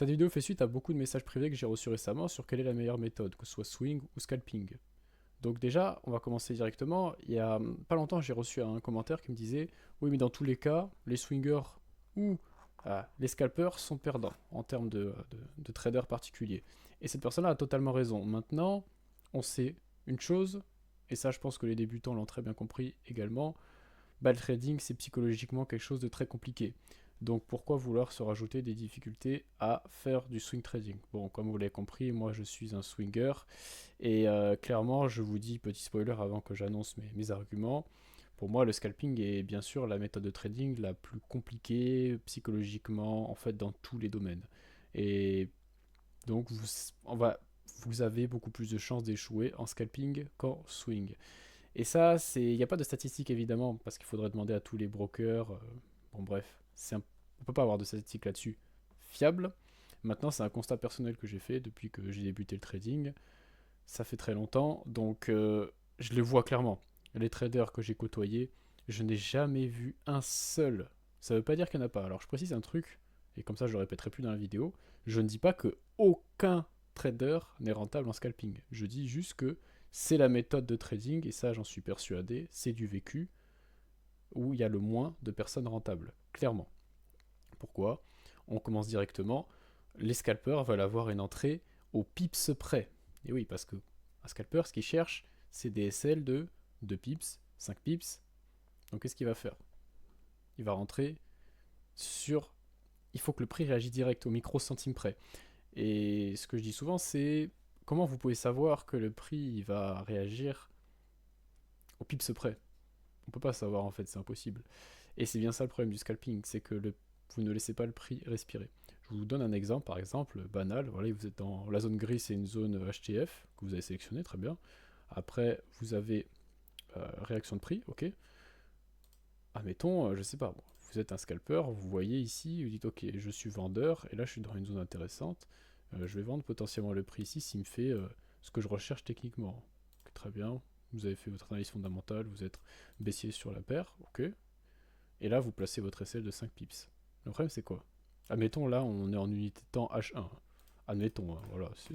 Cette vidéo fait suite à beaucoup de messages privés que j'ai reçus récemment sur quelle est la meilleure méthode, que ce soit swing ou scalping. Donc déjà, on va commencer directement. Il y a pas longtemps, j'ai reçu un commentaire qui me disait oui, mais dans tous les cas, les swingers ou les scalpers sont perdants en termes de traders particuliers. Et cette personne-là a totalement raison. Maintenant, on sait une chose, et ça je pense que les débutants l'ont très bien compris également, bah, le trading c'est psychologiquement quelque chose de très compliqué. Donc pourquoi vouloir se rajouter des difficultés à faire du swing trading? Bon, comme vous l'avez compris, moi je suis un swinger et clairement je vous dis, petit spoiler avant que j'annonce mes arguments, pour moi le scalping est bien sûr la méthode de trading la plus compliquée psychologiquement en fait dans tous les domaines. Et donc vous avez beaucoup plus de chances d'échouer en scalping qu'en swing. Et ça, il n'y a pas de statistiques évidemment, parce qu'il faudrait demander à tous les brokers. Bon, bref, on peut pas avoir de statistiques là-dessus fiables. Maintenant, c'est un constat personnel que j'ai fait depuis que j'ai débuté le trading. Ça fait très longtemps, donc je le vois clairement. Les traders que j'ai côtoyés, je n'ai jamais vu un seul. Ça veut pas dire qu'il n'y en a pas. Alors, je précise un truc, et comme ça, je le répéterai plus dans la vidéo. Je ne dis pas que aucun trader n'est rentable en scalping. Je dis juste que c'est la méthode de trading, et ça j'en suis persuadé, c'est du vécu, où il y a le moins de personnes rentables, clairement. Pourquoi? On commence directement, les scalpers veulent avoir une entrée au pips près. Et oui, parce que un scalper, ce qu'il cherche, c'est des SL de 2 pips, 5 pips. Donc qu'est-ce qu'il va faire? Il va rentrer sur... Il faut que le prix réagisse direct au micro-centime près. Et ce que je dis souvent, c'est comment vous pouvez savoir que le prix va réagir au pips près? On peut pas savoir en fait, c'est impossible. Et c'est bien ça le problème du scalping, c'est que vous ne laissez pas le prix respirer. Je vous donne un exemple, par exemple, banal. Voilà, vous êtes dans la zone grise, c'est une zone HTF que vous avez sélectionnée, très bien. Après, vous avez réaction de prix, ok. Admettons, je sais pas, bon, vous êtes un scalper, vous voyez ici, vous dites ok, je suis vendeur, et là je suis dans une zone intéressante. Je vais vendre potentiellement le prix ici s'il me fait ce que je recherche techniquement. Ok, très bien, vous avez fait votre analyse fondamentale, vous êtes baissier sur la paire, ok. Et là, vous placez votre SL de 5 pips. Le problème, c'est quoi? Admettons, là, on est en unité de temps H1. Admettons, hein, voilà, c'est...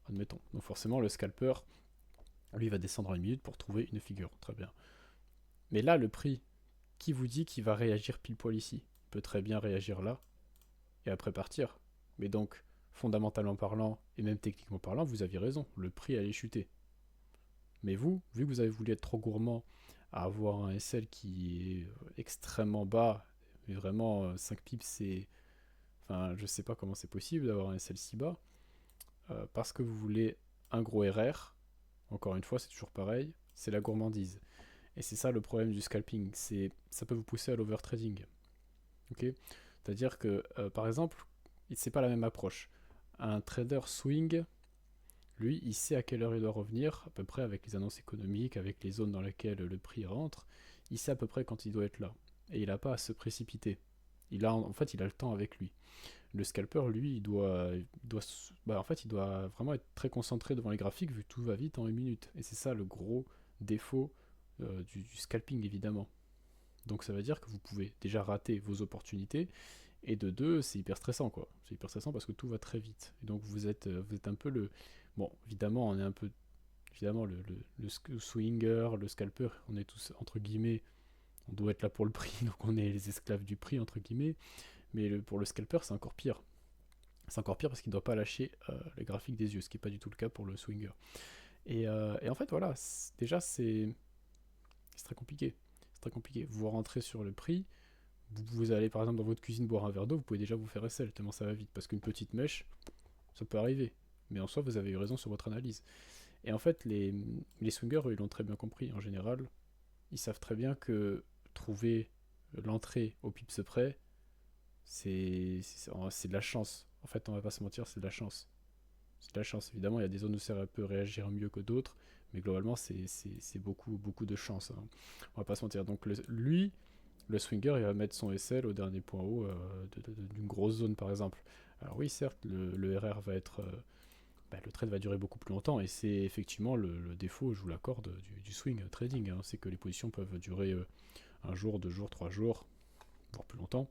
Admettons. Donc forcément, le scalper, lui, va descendre en une minute pour trouver une figure. Très bien. Mais là, le prix, qui vous dit qu'il va réagir pile poil ici? Il peut très bien réagir là, et après partir. Mais donc, fondamentalement parlant, et même techniquement parlant, vous aviez raison, le prix allait chuter. Mais vous, vu que vous avez voulu être trop gourmand à avoir un SL qui est extrêmement bas, mais vraiment 5 pips, c'est... Enfin, je sais pas comment c'est possible d'avoir un SL si bas, parce que vous voulez un gros RR, encore une fois, c'est toujours pareil, c'est la gourmandise. Et c'est ça le problème du scalping, c'est ça peut vous pousser à l'overtrading. Ok. C'est-à-dire que, par exemple, c'est pas la même approche. Un trader swing, lui, il sait à quelle heure il doit revenir, à peu près avec les annonces économiques, avec les zones dans lesquelles le prix rentre. Il sait à peu près quand il doit être là. Et il n'a pas à se précipiter. En fait, il a le temps avec lui. Le scalper, lui, il doit vraiment être très concentré devant les graphiques vu que tout va vite en une minute. Et c'est ça le gros défaut du scalping, évidemment. Donc ça veut dire que vous pouvez déjà rater vos opportunités. Et de deux, c'est hyper stressant, quoi. C'est hyper stressant parce que tout va très vite. Et donc vous êtes un peu le... Bon, évidemment, on est un peu... Évidemment, le swinger, le scalper, on est tous, entre guillemets, on doit être là pour le prix, donc on est les esclaves du prix, entre guillemets. Mais pour le scalper, c'est encore pire. C'est encore pire parce qu'il ne doit pas lâcher les graphiques des yeux, ce qui n'est pas du tout le cas pour le swinger. Et en fait, voilà, déjà, c'est très compliqué. C'est très compliqué. Vous rentrez sur le prix, vous allez par exemple dans votre cuisine boire un verre d'eau, vous pouvez déjà vous faire SL, tellement ça va vite. Parce qu'une petite mèche, ça peut arriver. Mais en soi, vous avez eu raison sur votre analyse. Et en fait, les swingers, ils l'ont très bien compris. En général, ils savent très bien que trouver l'entrée au pips près, c'est de la chance. En fait, on va pas se mentir, c'est de la chance. C'est de la chance. Évidemment, il y a des zones où ça peut réagir mieux que d'autres, mais globalement, c'est beaucoup, beaucoup de chance, hein. On va pas se mentir. Donc, lui, le swinger, il va mettre son SL au dernier point haut d'une grosse zone, par exemple. Alors, oui, certes, le RR va être. Le trade va durer beaucoup plus longtemps, et c'est effectivement le défaut, je vous l'accorde, du swing trading, hein. C'est que les positions peuvent durer un jour, 2 jours, 3 jours, voire plus longtemps.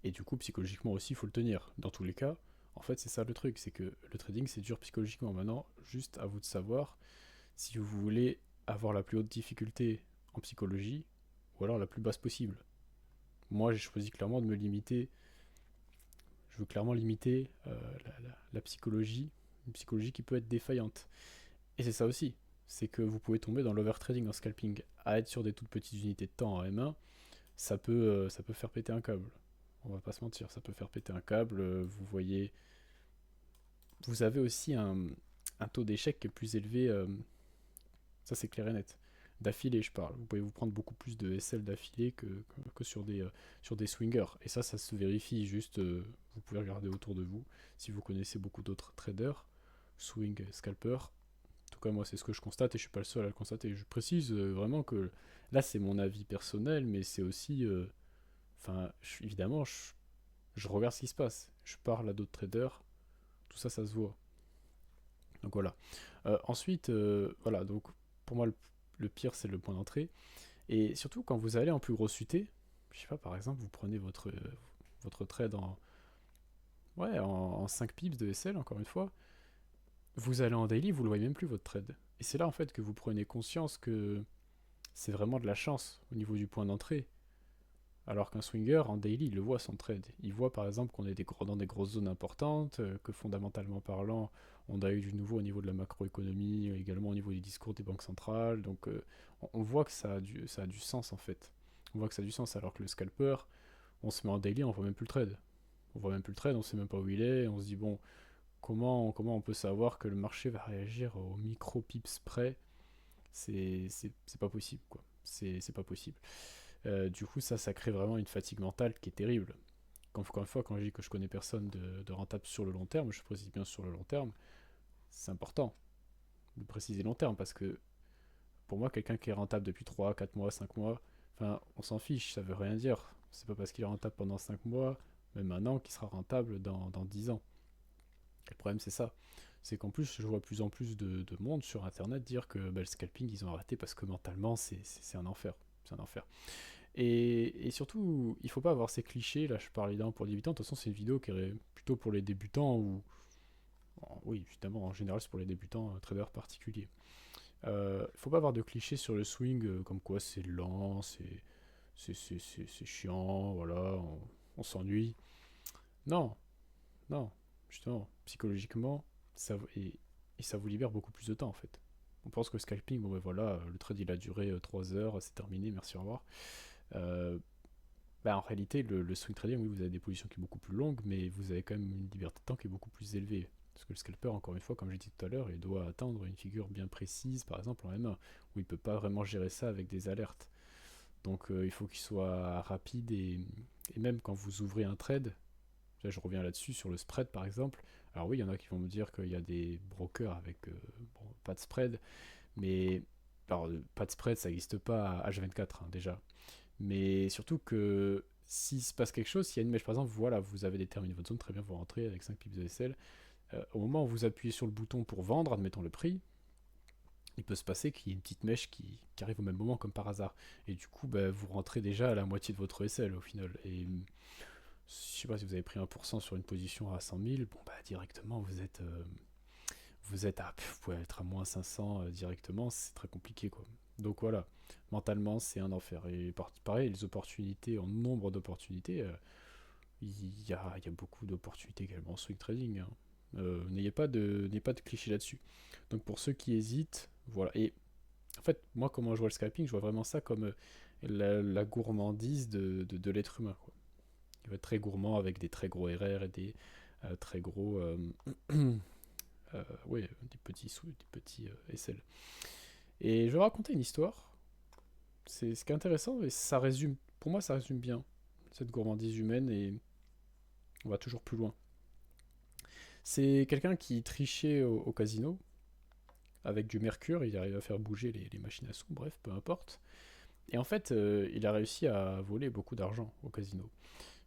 Et du coup, psychologiquement aussi, il faut le tenir. Dans tous les cas, en fait, c'est ça le truc, c'est que le trading, c'est dur psychologiquement. Maintenant, juste à vous de savoir si vous voulez avoir la plus haute difficulté en psychologie, ou alors la plus basse possible. Moi, j'ai choisi clairement de me limiter, je veux clairement limiter la psychologie, une psychologie qui peut être défaillante. Et c'est ça aussi, c'est que vous pouvez tomber dans l'overtrading en scalping. À être sur des toutes petites unités de temps en M1, ça peut faire péter un câble. On va pas se mentir, ça peut faire péter un câble. Vous voyez, vous avez aussi un taux d'échec qui est plus élevé, ça c'est clair et net. D'affilée, je parle. Vous pouvez vous prendre beaucoup plus de SL d'affilée que sur des swingers. Et ça se vérifie juste. Vous pouvez regarder autour de vous si vous connaissez beaucoup d'autres traders, swing, scalper. En tout cas, moi, c'est ce que je constate et je suis pas le seul à le constater. Je précise vraiment que là, c'est mon avis personnel, mais c'est aussi. Enfin, évidemment, je regarde ce qui se passe. Je parle à d'autres traders. Tout ça, ça se voit. Donc voilà. Ensuite, voilà. Donc pour moi, le pire, c'est le point d'entrée. Et surtout, quand vous allez en plus grosse UT, je sais pas, par exemple, vous prenez votre trade ouais, en 5 pips de SL, encore une fois, vous allez en daily, vous le voyez même plus votre trade. Et c'est là en fait que vous prenez conscience que c'est vraiment de la chance au niveau du point d'entrée. Alors qu'un swinger en daily, il le voit son trade. Il voit par exemple qu'on est dans des grosses zones importantes, que fondamentalement parlant, on a eu du nouveau au niveau de la macroéconomie, également au niveau des discours des banques centrales. Donc on voit que ça a du sens en fait. On voit que ça a du sens alors que le scalper, on se met en daily, on voit même plus le trade. On voit même plus le trade, on sait même pas où il est, on se dit bon, comment on peut savoir que le marché va réagir au micro pips près. C'est pas possible quoi. C'est pas possible. Du coup, ça crée vraiment une fatigue mentale qui est terrible. Encore une fois, quand je dis que je connais personne de rentable sur le long terme, je précise bien sur le long terme, c'est important de préciser long terme parce que pour moi, quelqu'un qui est rentable depuis 3, 4 mois, 5 mois, enfin, on s'en fiche, ça veut rien dire. C'est pas parce qu'il est rentable pendant 5 mois, même un an, qu'il sera rentable dans 10 ans. Le problème, c'est ça. C'est qu'en plus, je vois de plus en plus de monde sur internet dire que bah, le scalping, ils ont arrêté parce que mentalement, c'est un enfer. C'est un enfer. Et surtout, il faut pas avoir ces clichés. Là, je parlais d'un pour débutants. De toute façon, c'est une vidéo qui est plutôt pour les débutants ou. Oui, évidemment, en général, c'est pour les débutants, traders particuliers. Il faut pas avoir de clichés sur le swing comme quoi c'est lent, c'est chiant, voilà, on s'ennuie. Non, non, justement, psychologiquement, et ça vous libère beaucoup plus de temps en fait. On pense que le scalping, bon ben voilà, le trade il a duré 3 heures, c'est terminé, merci, au revoir. Euh, Bah, en réalité, le swing trading, oui, vous avez des positions qui sont beaucoup plus longues, mais vous avez quand même une liberté de temps qui est beaucoup plus élevée. Parce que le scalper, encore une fois, comme j'ai dit tout à l'heure, il doit atteindre une figure bien précise, par exemple en M1, où il ne peut pas vraiment gérer ça avec des alertes. Donc il faut qu'il soit rapide et même quand vous ouvrez un trade, là je reviens là-dessus, sur le spread par exemple, alors oui, il y en a qui vont me dire qu'il y a des brokers avec bon, pas de spread, mais alors pas de spread, ça n'existe pas à H24 hein, déjà. Mais surtout que s'il se passe quelque chose, s'il y a une mèche par exemple, voilà, vous avez déterminé votre zone, très bien, vous rentrez avec 5 pips de SL. Au moment où vous appuyez sur le bouton pour vendre, admettons le prix, il peut se passer qu'il y ait une petite mèche qui arrive au même moment comme par hasard. Et du coup, bah, vous rentrez déjà à la moitié de votre SL au final. Et je sais pas si vous avez pris 1% sur une position à 100 000, bon bah directement vous êtes à, vous pouvez être à moins 500 directement, c'est très compliqué quoi. Donc voilà, mentalement c'est un enfer. Et pareil, les opportunités, en nombre d'opportunités, il y a beaucoup d'opportunités également en swing trading, hein. N'ayez pas de clichés là-dessus. Donc pour ceux qui hésitent, voilà. Et en fait, moi comment je vois le scalping, je vois vraiment ça comme la gourmandise de l'être humain, quoi. Il va être très gourmand avec des très gros RR et des très gros ouais, des petits SL. Et je vais raconter une histoire. C'est ce qui est intéressant et ça résume, pour moi, ça résume bien cette gourmandise humaine et on va toujours plus loin. C'est quelqu'un qui trichait au casino avec du mercure, il arrive à faire bouger les machines à sous, bref, peu importe. Et en fait, il a réussi à voler beaucoup d'argent au casino.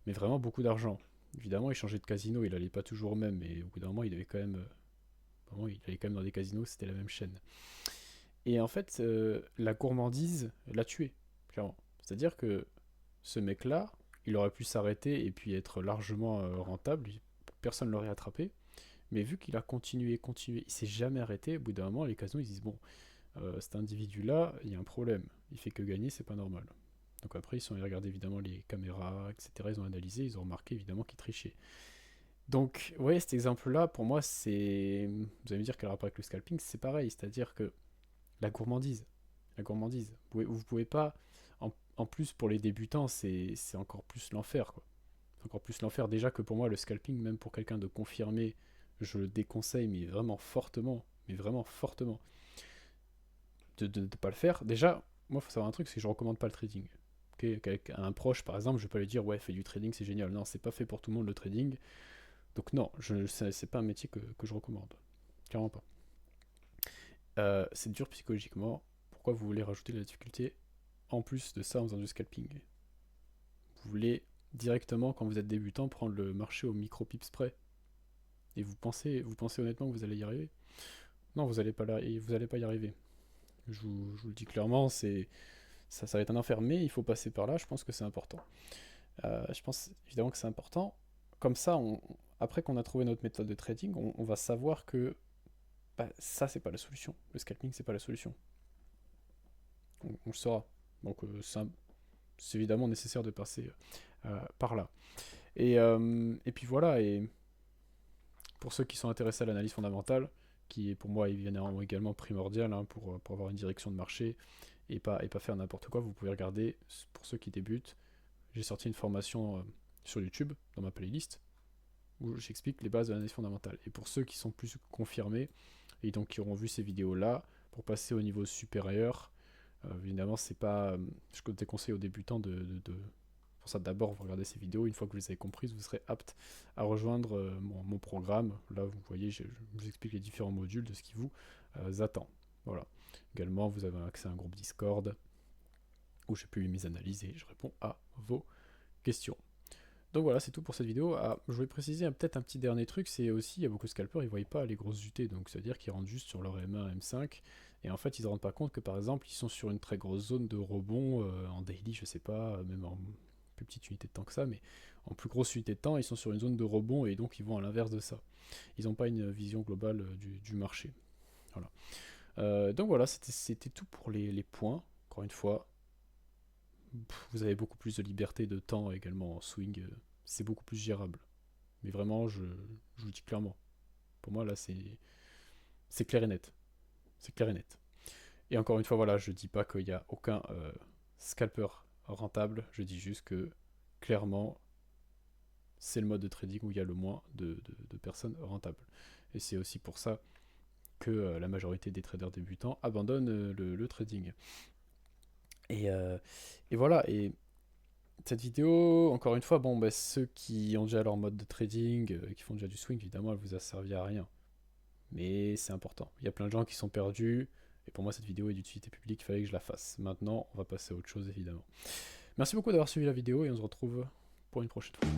Mais vraiment beaucoup d'argent. Évidemment, il changeait de casino, il allait pas toujours au même, mais au bout d'un moment, il avait quand même. Vraiment, il allait quand même dans des casinos, c'était la même chaîne. Et en fait, la gourmandise l'a tué, clairement. C'est-à-dire que ce mec-là, il aurait pu s'arrêter et puis être largement rentable, personne ne l'aurait attrapé. Mais vu qu'il a continué, il s'est jamais arrêté, au bout d'un moment, les casinos ils disent bon, cet individu-là, il y a un problème, il fait que gagner, c'est pas normal. Donc après, ils sont allés regarder évidemment les caméras, etc. Ils ont analysé, ils ont remarqué évidemment qu'il trichait. Donc, vous voyez, cet exemple-là, pour moi, c'est. Vous allez me dire quel rapport avec le scalping, c'est pareil, c'est-à-dire que la gourmandise, la gourmandise, vous pouvez pas. En plus, pour les débutants, c'est encore plus l'enfer, quoi. C'est encore plus l'enfer. Déjà que pour moi, le scalping, même pour quelqu'un de confirmé, je le déconseille, mais vraiment fortement, de ne pas le faire. Déjà, moi, il faut savoir un truc, c'est que je recommande pas le trading. Okay, avec un proche, par exemple, je vais pas lui dire ouais, fais du trading, c'est génial. Non, c'est pas fait pour tout le monde le trading. Donc non, c'est pas un métier que je recommande. Clairement pas. C'est dur psychologiquement. Pourquoi vous voulez rajouter de la difficulté en plus de ça en faisant du scalping? Vous voulez directement, quand vous êtes débutant, prendre le marché au micro pips près. Et vous pensez honnêtement que vous allez y arriver? Non, vous allez pas y arriver. Je vous le dis clairement, ça va être un enfer, mais il faut passer par là, je pense que c'est important. Je pense évidemment que c'est important. Comme ça, après qu'on a trouvé notre méthode de trading, on va savoir que bah, ça, c'est pas la solution. Le scalping, c'est pas la solution. On le saura. Donc, c'est évidemment nécessaire de passer par là. Et puis voilà, et pour ceux qui sont intéressés à l'analyse fondamentale, qui est pour moi également primordial hein, pour avoir une direction de marché et pas faire n'importe quoi, vous pouvez regarder, pour ceux qui débutent, j'ai sorti une formation sur YouTube, dans ma playlist, où j'explique les bases de l'analyse fondamentale. Et pour ceux qui sont plus confirmés, et donc qui auront vu ces vidéos-là, pour passer au niveau supérieur, évidemment, c'est pas. Je déconseille aux débutants pour ça, d'abord, vous regardez ces vidéos. Une fois que vous les avez comprises, vous serez apte à rejoindre mon programme. Là, vous voyez, je vous explique les différents modules de ce qui vous attend. Voilà. Également, vous avez accès à un groupe Discord où je publie mes analyses et je réponds à vos questions. Donc voilà, c'est tout pour cette vidéo. Ah, je voulais préciser peut-être un petit dernier truc, c'est aussi, il y a beaucoup de scalpers, ils ne voient pas les grosses UT, donc c'est-à-dire qu'ils rentrent juste sur leur M1, M5, et en fait ils ne se rendent pas compte que par exemple, ils sont sur une très grosse zone de rebond, en daily, je sais pas, même en plus petite unité de temps que ça, mais en plus grosse unité de temps, ils sont sur une zone de rebond, et donc ils vont à l'inverse de ça. Ils n'ont pas une vision globale du marché. Voilà. Donc voilà, c'était tout pour les points, encore une fois. Vous avez beaucoup plus de liberté de temps également en swing, c'est beaucoup plus gérable. Mais vraiment, je vous dis clairement, pour moi là c'est clair et net. C'est clair et net. Et encore une fois, voilà, je dis pas qu'il n'y a aucun scalper rentable, je dis juste que clairement, c'est le mode de trading où il y a le moins de personnes rentables. Et c'est aussi pour ça que la majorité des traders débutants abandonnent le trading. Et voilà, et cette vidéo, encore une fois, bon, bah, ceux qui ont déjà leur mode de trading, qui font déjà du swing, évidemment, elle vous a servi à rien. Mais c'est important. Il y a plein de gens qui sont perdus, et pour moi, cette vidéo est d'utilité publique, il fallait que je la fasse. Maintenant, on va passer à autre chose, évidemment. Merci beaucoup d'avoir suivi la vidéo, et on se retrouve pour une prochaine fois.